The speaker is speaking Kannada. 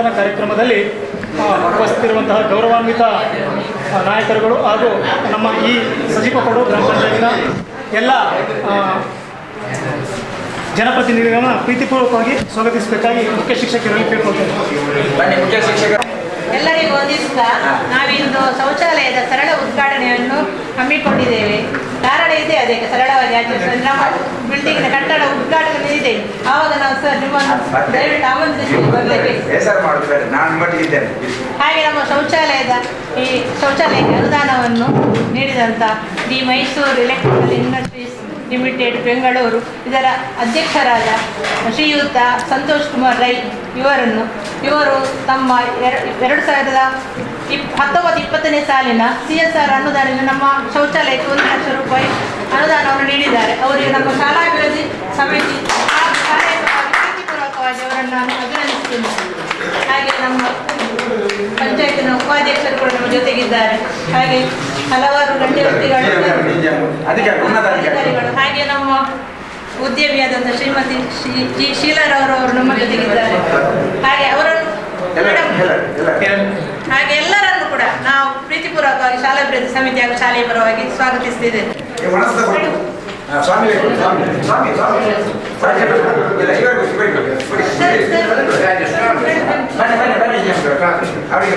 ಉದ್ಘಾಟನಾ ಕಾರ್ಯಕ್ರಮದಲ್ಲಿ ಉಪಸ್ಥಿತಿರುವಂತಹ ಗೌರವಾನ್ವಿತ ನಾಯಕರುಗಳು ಹಾಗೂ ನಮ್ಮ ಈ ಸಜಿಪಕೋಡು ಗ್ರಾಮ ಪಂಚಾಯತಿನ ಎಲ್ಲ ಜನಪ್ರತಿನಿಧಿಗಳನ್ನು ಪ್ರೀತಿಪೂರ್ವಕವಾಗಿ ಸ್ವಾಗತಿಸಬೇಕಾಗಿ ಮುಖ್ಯ ಶಿಕ್ಷಕರಲ್ಲಿ ಕೇಳ್ಕೊಳ್ತೇವೆ. ಎಲ್ಲರಿಗೂ ವಂದಿಸುತ್ತಾ ನಾವಿಂದು ಶೌಚಾಲಯದ ಸರಳ ಉದ್ಘಾಟನೆಯನ್ನು ಹಮ್ಮಿಕೊಂಡಿದ್ದೇವೆ. ಕಾರಣ ಇದೆ, ಅದಕ್ಕೆ ಸರಳವಾಗಿ ಆಚರಿಸಿದರೆ ನಮ್ಮ ಬಿಲ್ಡಿಂಗಿನ ಕಟ್ಟಡ ಉದ್ಘಾಟನೆ ಇದೆ. ಆವಾಗ ನಾವು ಸರ್ ನಿಮ್ಮನ್ನು ದಯವಿಟ್ಟು ಆಮಂತ್ರಿಸಿ ಬರಲಿಕ್ಕೆ. ಹಾಗೆ ನಮ್ಮ ಈ ಶೌಚಾಲಯಕ್ಕೆ ಅನುದಾನವನ್ನು ನೀಡಿದಂಥ the Mysore electrical industries limited Bengaluru ಇದರ ಅಧ್ಯಕ್ಷರಾದ ಶ್ರೀಯುತ ಸಂತೋಷ್ ಕುಮಾರ್ ರೈ ಇವರು ತಮ್ಮ 2019-20 ಸಾಲಿನ CSR ಅನುದಾನದಿಂದ ನಮ್ಮ ಶೌಚಾಲಯಕ್ಕೆ 1 ಲಕ್ಷ ರೂಪಾಯಿ ಅನುದಾನವನ್ನು ನೀಡಿದ್ದಾರೆ. ಅವರಿಗೆ ನಮ್ಮ ಶಾಲಾಭಿವೃದ್ಧಿ ಸಮಿತಿ ಪ್ರೀತಿಪೂರ್ವಕವಾಗಿ ಅವರನ್ನು ನಾನು ಅಭಿನಂದಿಸುತ್ತೇನೆ. ಹಾಗೆ ನಮ್ಮ ಪಂಚಾಯತಿನ ಉಪಾಧ್ಯಕ್ಷರು ಕೂಡ ನಮ್ಮ ಜೊತೆಗಿದ್ದಾರೆ. ಹಾಗೆ ಹಲವಾರು ಗಣ್ಯ ವ್ಯಕ್ತಿಗಳು, ಹಾಗೆ ನಮ್ಮ ಉದ್ಯಮಿಯಾದಂಥ ಶ್ರೀಮತಿ ಜಿ ಶೀಲಾರವರು ನಮ್ಮ ಜೊತೆಗಿದ್ದಾರೆ. ಹಾಗೆ ಅವರನ್ನು ಹಾಗೆ ಎಲ್ಲರನ್ನು ಕೂಡ ನಾವು ಪ್ರೀತಿಪೂರ್ವಕವಾಗಿ ಶಾಲಾಭಿವೃದ್ಧಿ ಸಮಿತಿ ಹಾಗೂ ಶಾಲೆಯ ಪರವಾಗಿ ಸ್ವಾಗತಿಸುತ್ತಿದ್ದೇವೆ. ಅವರಿಗೆ